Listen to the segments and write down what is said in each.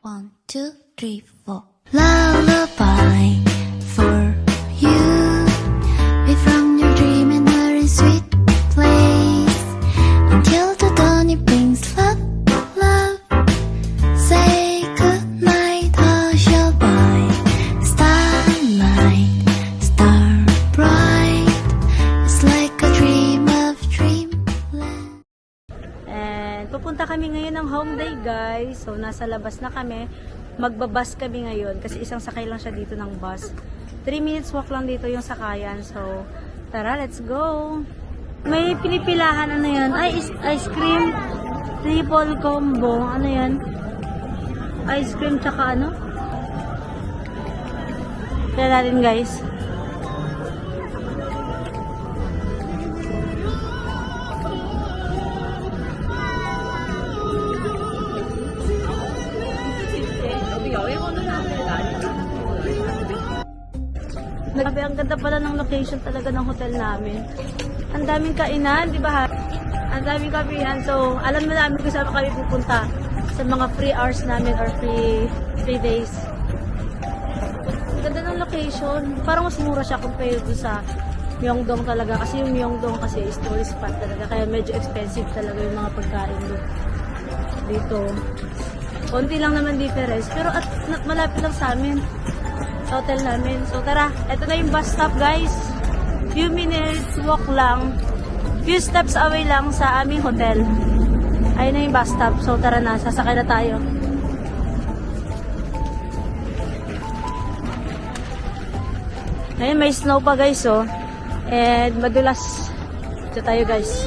One, two, three, four. Lullaby for you. Be from your dream and are in sweet place. Until the dawn it brings love, love. Say goodnight, hush your boy. Starlight, star bright. It's like a dream of dreamland. And pupunta kami ngayon ng home day, guys. So nasa labas na kami. Magbabas kami ngayon kasi isang sakay lang siya dito ng bus. 3 minutes walk lang dito yung sakayan. So tara, let's go. May pinipilahan, ano yan? Ice cream triple combo. Ano yan? Ice cream tsaka ano? Kaya natin, guys. Grabe, ang ganda pala ng location talaga ng hotel namin. Ang daming kainan, di ba? Ang daming kapihan. So, alam na namin kung saan kami pupunta sa mga free hours namin or free days. Ang ganda ng location. Parang mas mura siya compared sa Myeongdong talaga. Kasi yung Myeongdong kasi is tourist spot talaga. Kaya medyo expensive talaga yung mga pagkain dito. Konti lang naman difference. Pero at malapit lang sa amin. Sa hotel namin. So tara, eto na yung bus stop, guys. Few minutes walk lang. Few steps away lang sa aming hotel. Ayun na yung bus stop. So tara na, sasakay na tayo. Ayun, may snow pa, guys, oh. And madulas. Ito tayo, guys.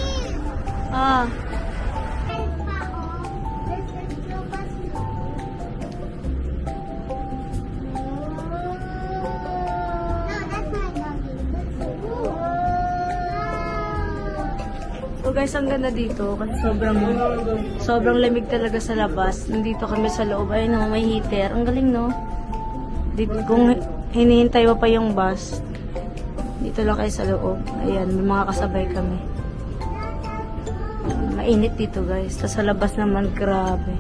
So guys, ang ganda dito kasi sobrang lamig talaga sa labas. Nandito kami sa loob. Ayun, no, may heater. Ang galing, no? Dito, kung hinihintay mo pa yung bus, dito lang kayo sa loob. Ayan, may mga kasabay kami. Mainit dito, guys. Tapos sa labas naman, grabe.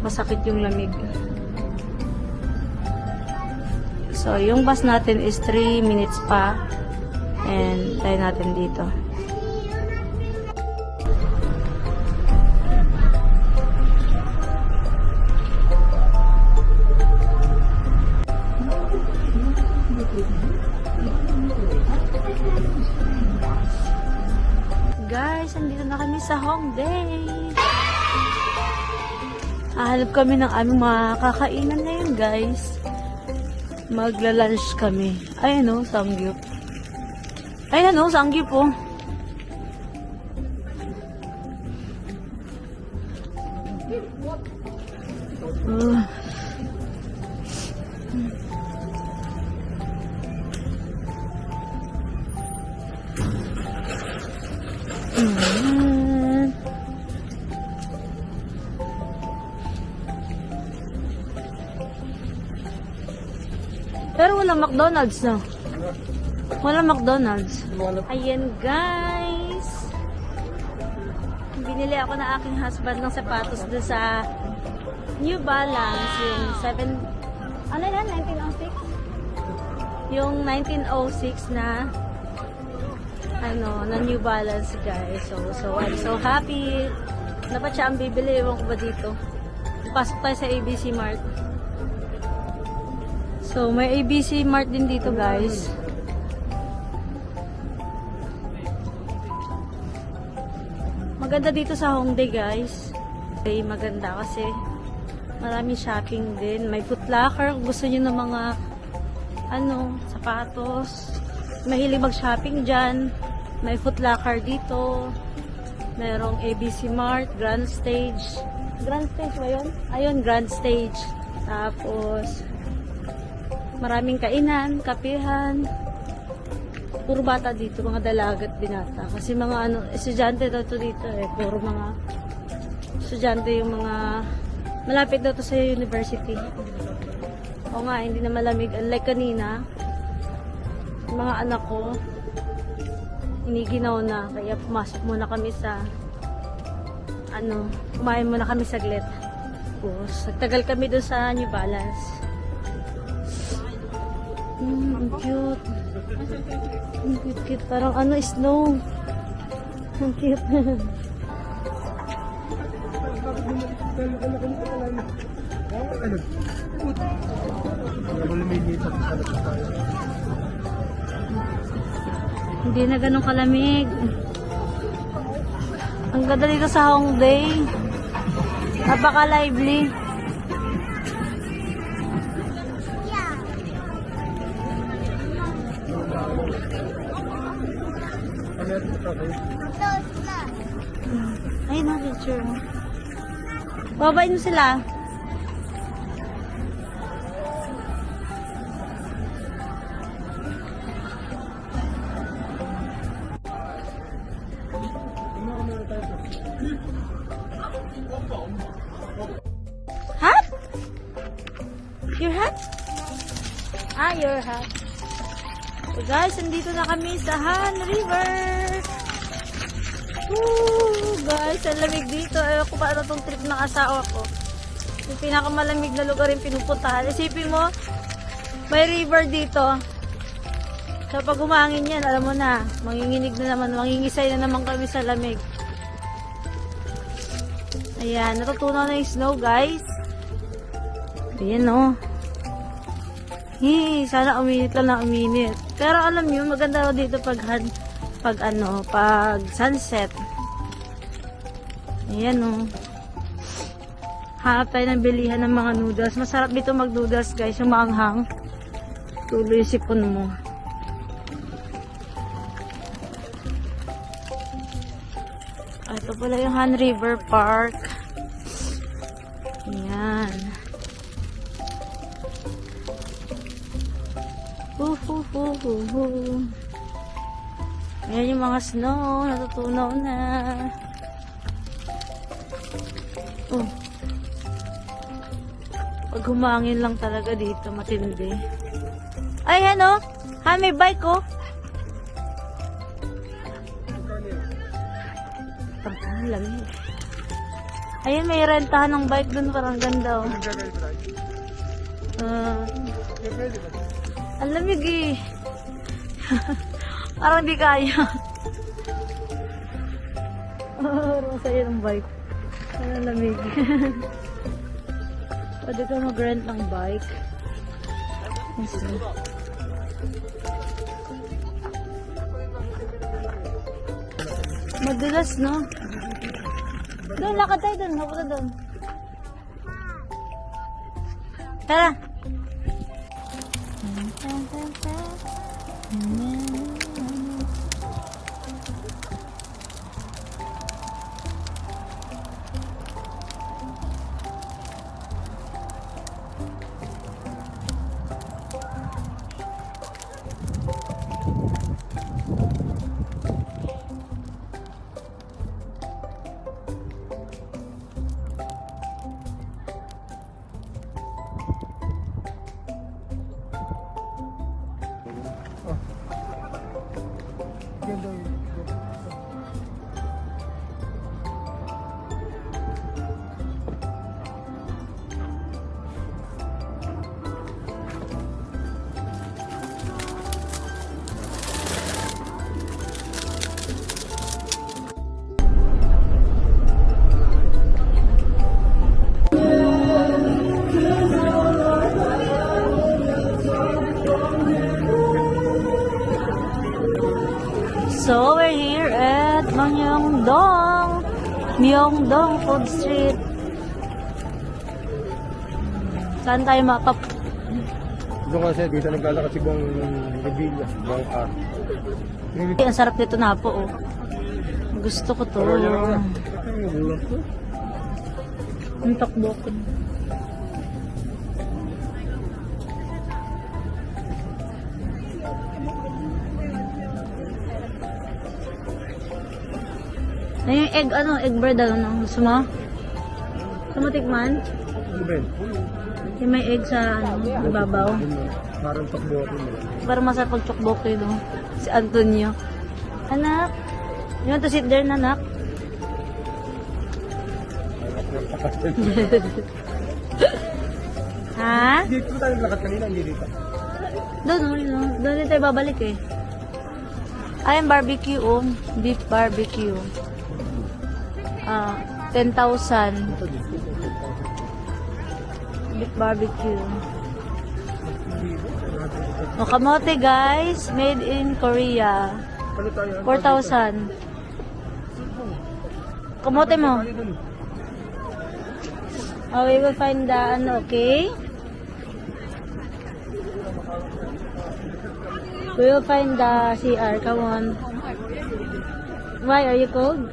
Masakit yung lamig. So, yung bus natin is 3 minutes pa. And tayo natin dito. Guys, andito na kami sa Hongdae. Hahanap kami ng aming mga kakainan ngayon, guys. Magla-lunch kami. Ayan, o, samgyup. Ayan, o, samgyup, o. Pero walang McDonald's na. Walang McDonald's. Ayan, guys. Binili ako na aking husband ng sapatos doon sa New Balance. Yung 7... Ano yan? 1906? Yung 1906 na na New Balance, guys. So I'm so happy. Dapat siya ang bibili. Ewan ko ba dito. Pasok tayo sa ABC Mart. So, may ABC Mart din dito, guys. Maganda dito sa Hongdae, guys. Okay, maganda kasi marami shopping din. May Foot Locker. Gusto nyo ng mga sapatos. Mahilig mag-shopping dyan. May Foot Locker dito. Merong ABC Mart, Grand Stage. Grand Stage ba yun? Ayun, Grand Stage. Tapos maraming kainan, kapihan. Puro bata dito, mga dalaga at binata. Kasi mga estudyante daw to dito eh. Puro mga estudyante yung mga malapit daw to sa university. O nga, hindi na malamig. Unlike kanina, yung mga anak ko, iniginaw na. Kaya pumasok muna kami sa kumain muna kami saglit. Burgos. Nagtagal kami doon sa New Balance. Ang cute. Ang cute. Parang ano, snow. Ang cute. Hindi na ganun kalamig. Ang ganda dito sa Hongdae. Napaka-lively. Ay, na picture mo. Babain mo sila. Hat? Your hat? Ah, your hat. So guys, nandito na kami sa Han River. Woo! Guys, ang lamig dito. Ayoko pa ano tong trip ng asawa ko. Yung pinakamalamig na lugar yung pinupuntahan. Isipin mo, may river dito. So pag umangin yan, alam mo na, manginginig na naman, mangingisay na naman kami sa lamig. Ayan, natutunaw na yung snow, guys. Ayan, oh. Sana uminit lang na uminit. Pero alam nyo, maganda dito pag sunset. Ayan, oh. Hanap tayo ng bilihan ng mga noodles. Masarap dito mag-noodles, guys. Yung maanghang. Tuloy yung sipon mo. Ito pala yung Han River Park. Ayan. Ayan yung mga snow. Natutunaw na. Oh. Pag humangin lang talaga dito, matindi. Ay, ano? Ha, may bike, oh. Ang lamig. Ayun, may rentahan ng bike dun. Parang ganda, oh. Ang lamig, eh. Parang di kaya. Parang sa'yo ng bike. Ang lamig. Pwede ka mag-rent ng bike. Madulas, no? Doon, lakad tayo doon. Hapunta doon. Tara. So, we're here at Myeongdong Food Street. Saan tayo mapap... Doon kasi, dito naglalakad si Bong Revilla, Bong R. Ang sarap nito na po, oh. Gusto ko to. Ang takbo ko. Ay, yung egg bread, gusto mo? Gusto mo tikman? Yung may egg sa, ibabaw. Parang takbo ako. Parang masarap pag chokbok yun, no? Si Antonio. Anak, you want to sit there, anak? Ha? Dito tayo lakad kanina, hindi dito. Doon tayo babalik eh. Ayun, barbecue, oh. Beef barbecue. 10,000. Beef barbecue. O, kamote, guys. Made in Korea. Ano tayo? 4,000. Kamote mo. Oh, we will find the, okay? We will find the CR. Come on. Why? Are you cold?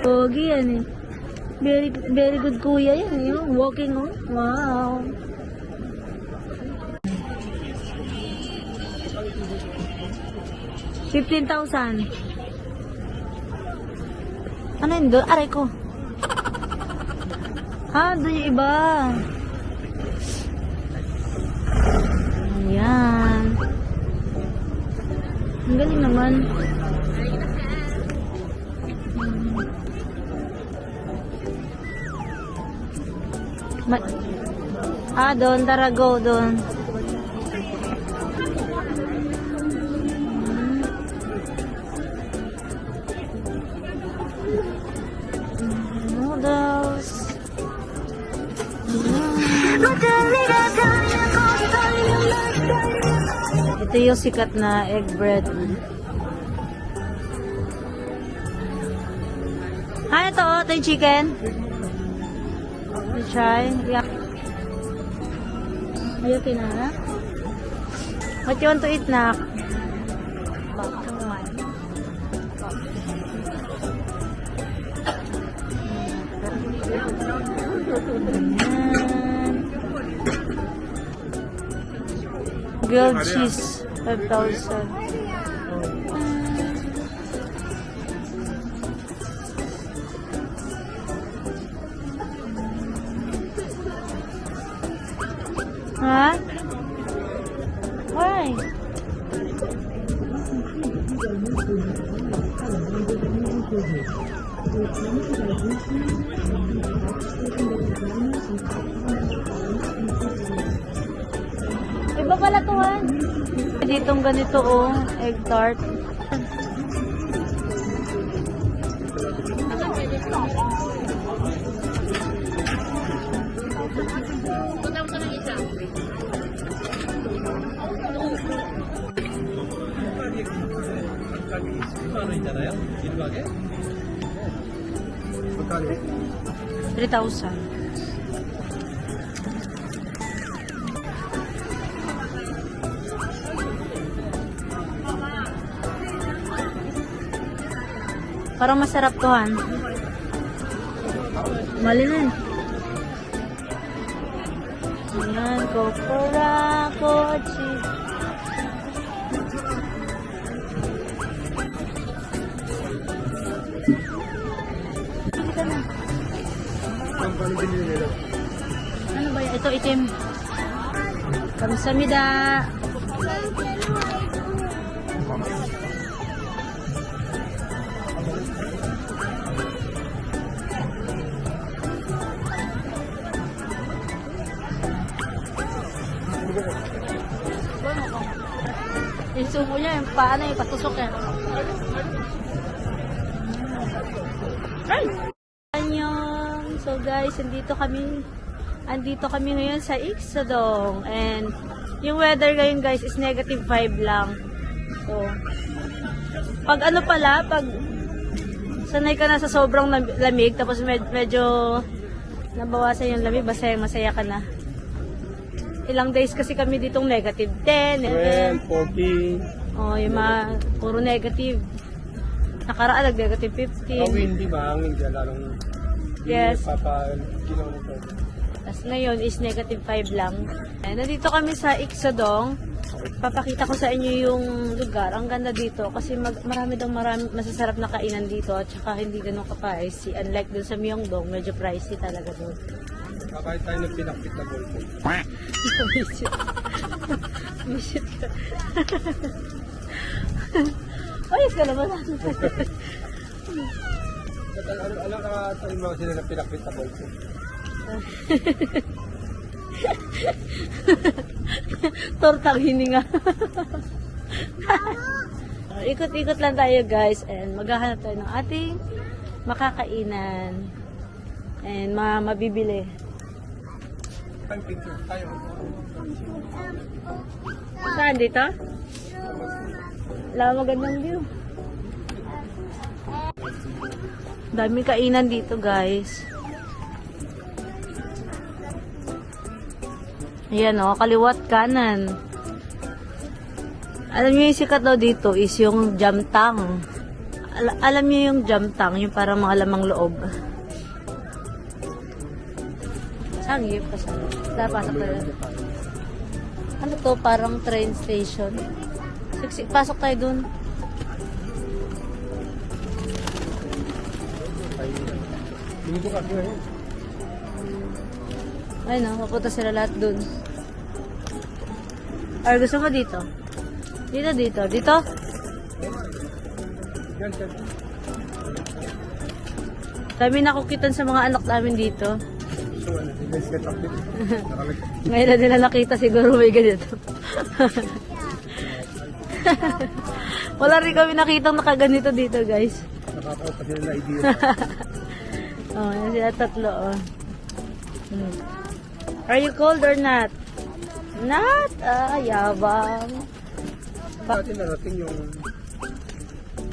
Pogi yan eh. Very good kuya yan eh. Walking oh. Wow. $15,000. Ano yun doon? Aray ko. Doon yung iba. Ayan. Ang galing naman. Doon. Tara, go. Doon. Noodles. Ito yung sikat na egg bread. Ito yung chicken. Let's try. Yeah. Are you okay na? What you want to eat na? Grilled cheese, 5,000. Ha? Why? Iba pala to ha? Ditong ganito oh, egg tart. Magkano? 3,000. Parang masarap to han. Mali na yun. Ayan, kokora, kochi. Kita na. Ang paano binili nila? Ano ba yan? Ito itim. Kamsamida. Yung sumo niya, yung paano yung patusok yan. Ay! Annyeong! So guys, andito kami ngayon sa Iksadong. And yung weather ngayon guys is -5 lang. So, pag ano pala, pag sanay ka na sa sobrang lamig, tapos medyo nabawasan yung lamig, masaya ka na. Ilang days kasi kami ditong -10, 11. 14. Oh, yung mga puro negative. Nakaraan -15. Windy ba? Ang hindi lalong Yes. Papaginaw mo to. Tapos ngayon is -5 lang. Nandito kami sa Iksadong. Papakita ko sa inyo yung lugar. Ang ganda dito kasi marami masasarap na kainan dito at saka hindi ganun ka-pricey. Unlike dun sa Myeongdong, medyo pricey talaga dun. Kapag tayo nagpinakpit na ballpen. Visit ka. Ayos ka naman. Alam ka tayo mga sila na pinakpit na ballpen. Tortang hininga. Ikot-ikot lang tayo guys and maghahanap tayo ng ating makakainan and mabibili. Saan dito? Wala, magandang view. Daming kainan dito guys. Ayan o, kaliwat kanan. Alam niyo yung sikat daw dito is yung jamtang. Alam niyo yung jamtang, yung parang mga lamang loob. Saan yung pasok? Pasok tayo. Ano to? Parang train station. Pasok tayo dun. Ay no, mapunta sila lahat dun. Or gusto mo dito? Dito. Dito? Kami nakukitan sa mga anak namin dito. Ngayon na nila nakita siguro may ganito. Wala rin kami nakitang nakaganito dito guys. Nakakaupa sila na idea. Oh, yan sila tatlo oh. Are you cold or not? Not? Yabang. Dati narating yung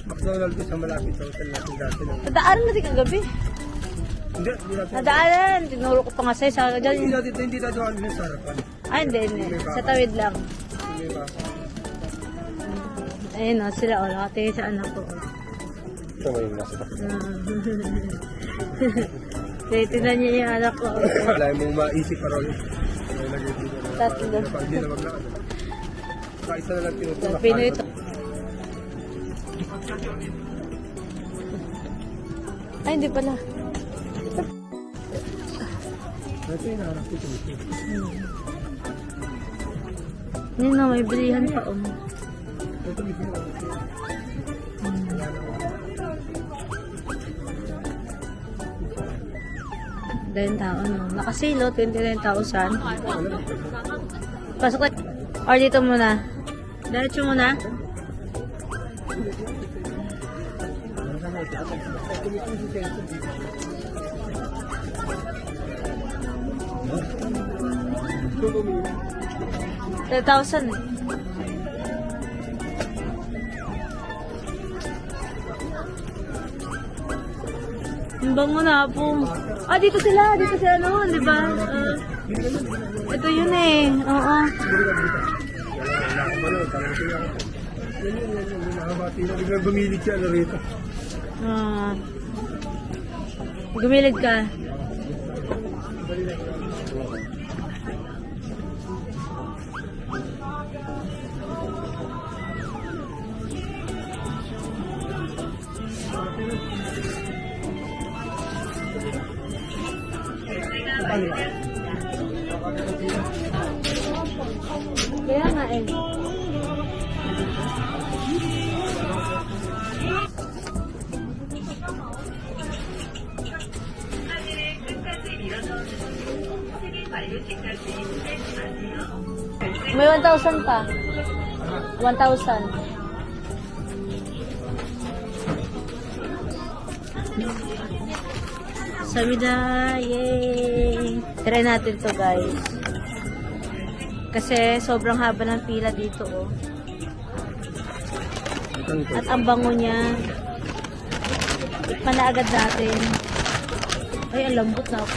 McDonald's sa malapit sa hotel natin dati. Nadaanan natin kagabi. Hindi natin. Nadaanan. Tinuro ko pa nga sa'yo. Hindi natin kami sa sarapan. Hindi. Sa tawid lang. Hindi ba? Ayun o, sila o. Nakatingin sa anak ko. Ito mo yung nasa tapo. Tinan niya yung anak ko. Wala mong maisip pa rin. Tatlo. Hindi na maglakad. Kaisa na lang tinutulak. Pinoy ito. Ay, hindi pala. Ito yung naharap ito. Yun na, may bilihan pa o. Ito yung Dahil tao, no? Nakasilo, 29,000. Pasok tayo. Or dito muna. Diretso muna. $10,000 eh. Ang bango na po. Dito sila noon, di ba? Ito yun eh. Oo. Biglang bumilig siya na rito. Gumilid ka. Kaya nga eh. May 1,000 pa. 1,000. Samida, yay! Try natin to guys. Kasi sobrang haba ng pila dito oh. At ang bango niya. Tikman na agad natin. Ay, ang lambot na ako.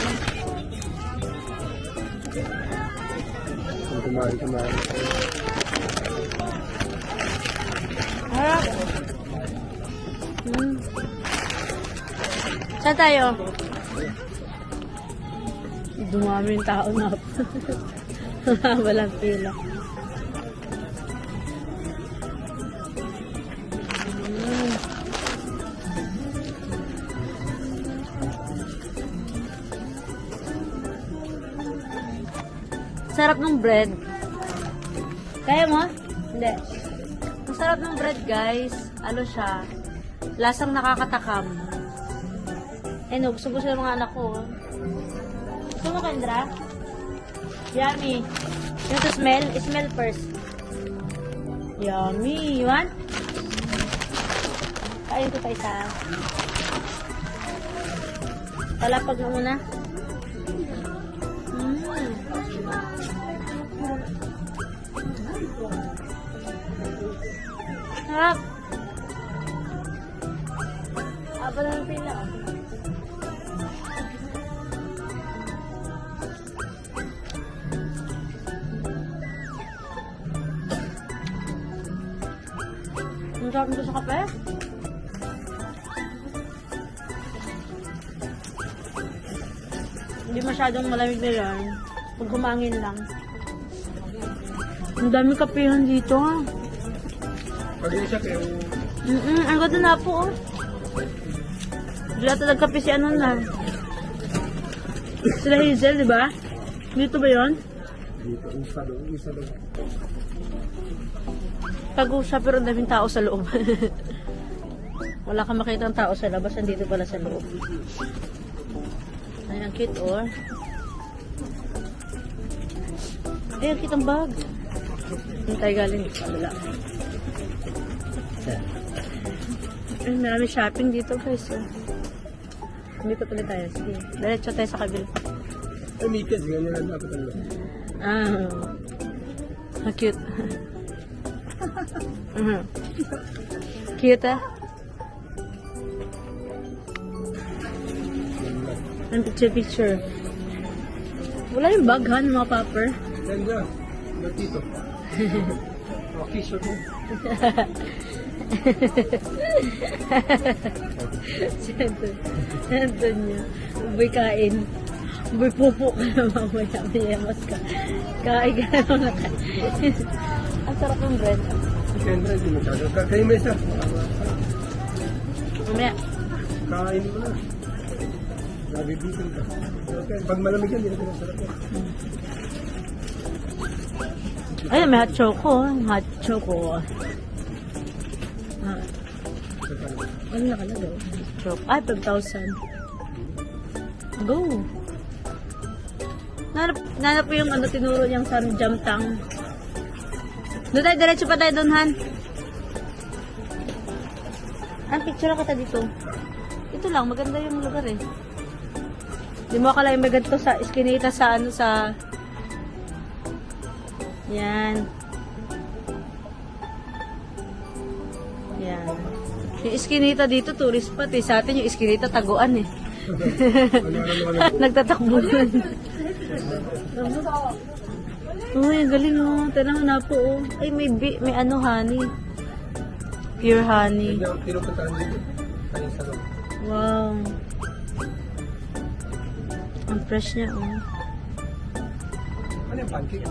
Kumari. Harap. Saan tayo? Dumami yung tao na. Walang pila. Sarap ng bread. Kaya mo? Hindi. Ang sarap ng bread, guys. Ano siya? Lasang nakakatakam. No, gusto ng mga anak ko. Gusto mo, Kendra? Yummy. You want to smell? Smell first. Yummy. You want? Kain ko pa isa. Talapag mo muna. Sarap. Aba na ng pila. Ang sarap nito sa kape. Hindi masyadong malamig na yan. Pag humangin lang. Ang daming kapehan dito. Pag yun siya kayo, Ang ganda na po. Oh. Wala talaga kape si ano na. Sila Hazel, di ba? Dito ba yun? dito, isa doon. Pag-usap pero ang daming tao sa loob. Wala kang makita ng tao sa labas, andito pala sa loob. Ay, ang cute, oh. Ay, ang cute ang bag. Hintay galing sa kabila. Ay, marami shopping dito, guys. Oh. Dito pala tayo. Sige, diretso tayo sa kabila. Ay, mikas, ganyan na dapat ang lahat. Ang cute. Cute, ah. Ang picture. Wala yung bag, ha, ng mga popper. Ganda, gatito. Okay, sure mo. Sento niya. Uboy kain. Uboy pupo ka na mamaya. Mayamas ka. Kain ka na mga kain. Ang sarap ng bread. Siyempre, hindi mo kaya. Kayo may isa. Mamaya. Kain mo na. Nabibitin ka. Okay. Pag malamig yan, hindi na pinasarap yan. Ay, may hot choco. Hot choco. Ano nakalagay? Choco. Ay, 5,000. Go. Nanap po yung ano, tinuro niyang jam tang. Doon tayo, diretso pa tayo doon, Han. Ang picture ka dito. Ito lang, maganda yung lugar eh. Di mo akala yung may ganito sa iskinita sa ano sa... Yan. Yan. Yung iskinita dito, tourist spot eh. Sa atin yung iskinita, taguan eh. Nagtatakbuhan. Uy, ang galing oh. Tanang na po oh. Ay, may ano, honey. Pure honey. Hindi ako pinupuntahan dito. Kain sa loob. Wow. Ang fresh niya oh. Ano yung pancake?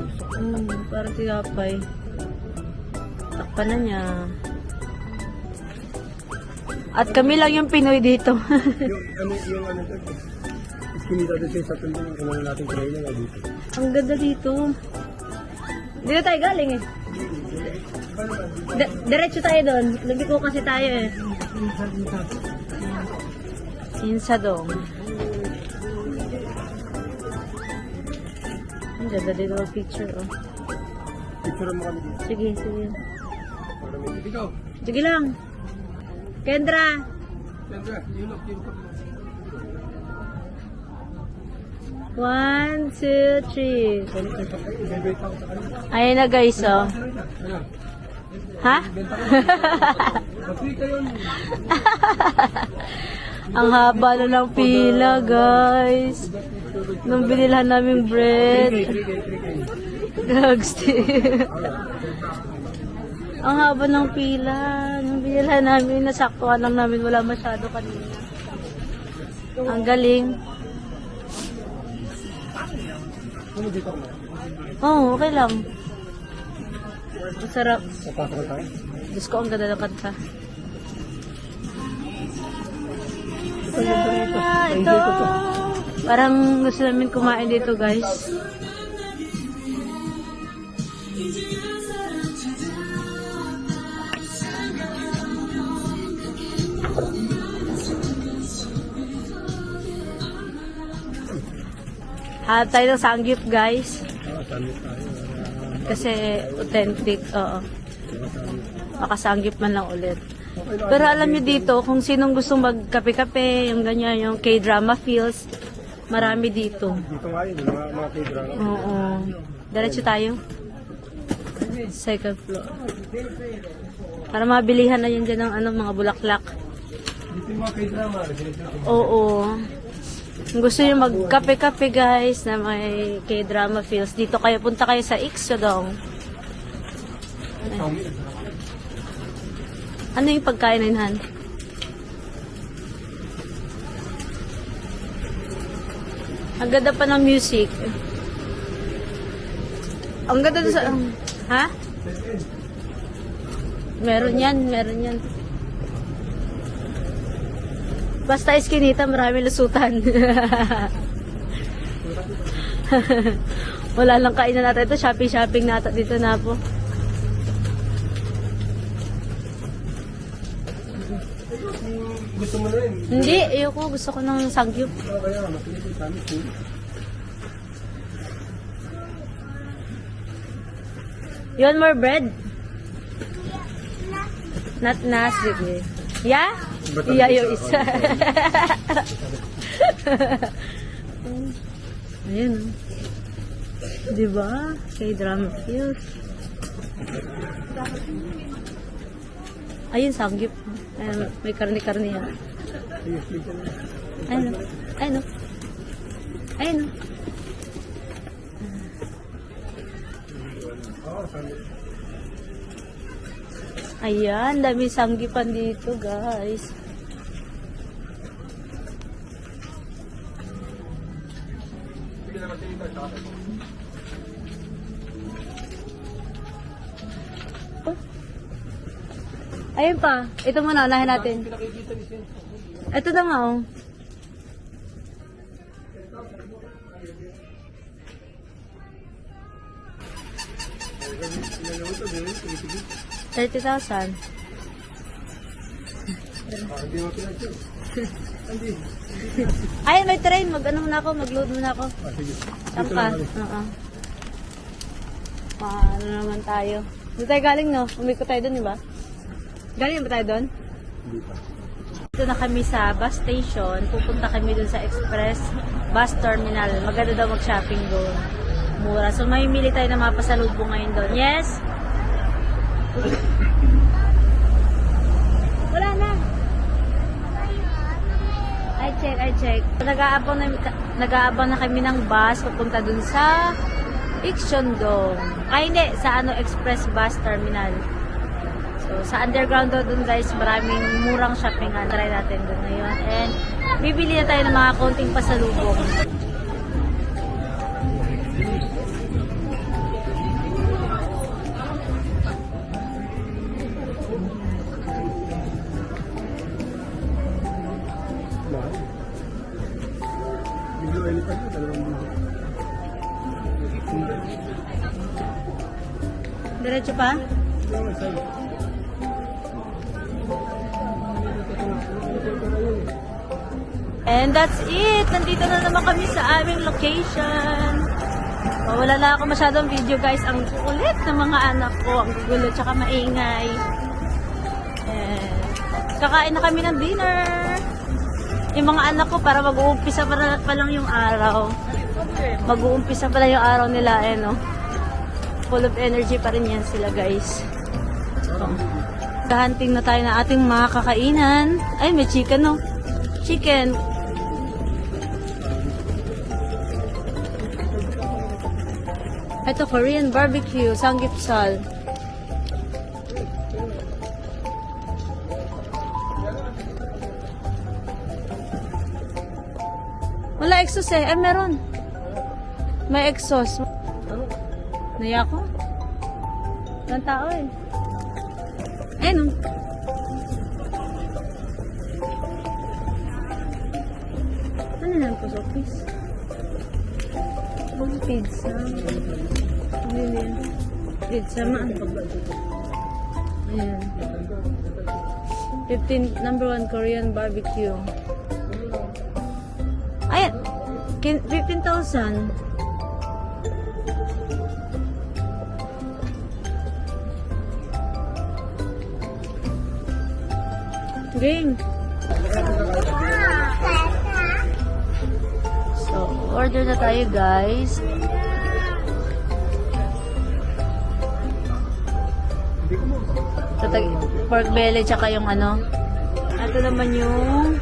Parang tinapay. Takpan na niya. At kami lang yung Pinoy dito. yung ano ito? Iskinita doon sa tundo ng unang natin training na dito. Ang ganda dito. Dito tayo galing eh. Diretso tayo doon. Lagi ko kasi tayo eh. Insadong. Ang ganda dito ang picture oh. Picture mo kami dito. Sige, sige. Para may ikaw. Sige lang. Kendra. Sandra, yun ang pin ko. 1, 2, 3. Ibebenta ko sa kanila. Ayan na guys oh. Ano? Ha? Free kayo. Ang haba na ng pila, guys. Nung binilhan naming bread. Drugs. Ang haba ng pila. Nung binilhan namin, nasaktuhan lang namin. Wala masyado kanina. Ang galing. Ano dito ko na? Oo, okay lang. Masarap. Papasok tayo? Diyos ko, ang ganda ng kanta. Ito. Parang gusto namin kumain dito, guys. Tayo ng sanggip, guys. Masamit tayo. Kasi authentic, oo. Masamit. Makasanggip man lang ulit. Okay lang. Pero alam niyo dito, kung sinong gustong magkape-kape, yung ganyan, yung K-drama feels, marami dito. Dito nga yun, mga K-drama. Oo. Diretso tayo. Second floor. Para mabilihan na yun dyan ng mga bulaklak. Dito yung mga K-drama. Oo. Kung gusto niyo magkape-kape guys, na may K-drama feels, dito kayo, punta kayo sa Ixodong. Ano yung pagkain na yun, Ang ganda pa ng music. Ang ganda doon sa... ha? Meron yan. Basta iskinita, marami lusutan. Wala lang kainan natin ito. Shopping natin dito na po. Gusto mo na rin. Hindi, ayoko. Gusto ko ng sangyup. Kaya nga, makinig yung kami. You want more bread? Not na, sige. Yeah? Yeah, yung isa. Ayun. Diba? K-drama feels. Ayun, sanggip. Ayun, may karni-karni yan. Ayun. Ayun. Ayun. Ayan, dami sanggipan dito, guys. Oh. Ayun pa. Ito muna, unahin natin. Ito na nga, oh. $30,000. Ay, may train. Mag-ano muna ako, mag-load muna ako. Saan ka? Oo. Ano naman tayo? Dito tayo galing, no? Umiko tayo dun, di ba? Galing ba tayo dun? Hindi pa. Dito na kami sa bus station. Pupunta kami dun sa express bus terminal. Maganda daw mag-shopping doon. Mura. So, mamimili tayo ng mga pasalubong ngayon doon. Yes? Wala na. I check. Nag-aabang na kami ng bus papunta dun sa Ixondong. Ay, hindi. Sa express bus terminal. So, sa underground dun guys, maraming murang shoppingan. Try natin dun ngayon. And, bibili na tayo ng mga konting pasalubong. Biglo elephant na, dalawang biglo. Diretso pa? And that's it! Nandito na naman kami sa aming location. Wala na ako masyadong video guys. Ang kulit ng mga anak ko. Ang gulo tsaka maingay. And kakain na kami ng dinner. Yung mga anak ko para mag-uumpisa pa lang yung araw. Mag-uumpisa pa lang yung araw nila no? Full of energy pa rin yan sila guys. Kahanting na tayo na ating mga kakainan. Ay, may chicken no? Chicken. Ito, Korean barbecue, samgyeopsal. Wala exhaust eh. Ay, meron. May exhaust. Naya ko. Walang tao eh. Ayun. Ano lang po sa office? Pizza. Pizza man. Ayan. 15, number 1 Korean barbecue. Ayan. 15,000. Ging. So, order na tayo, guys. Pork belly, tsaka yung ano. Ito naman yung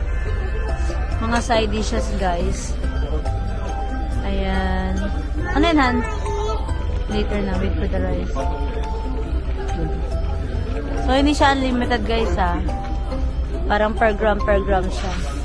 mga side dishes, guys. Ayan. Ano yan, Han? Later na, wait for the rice. So, hindi siya unlimited, guys, ha. Parang per gram siya.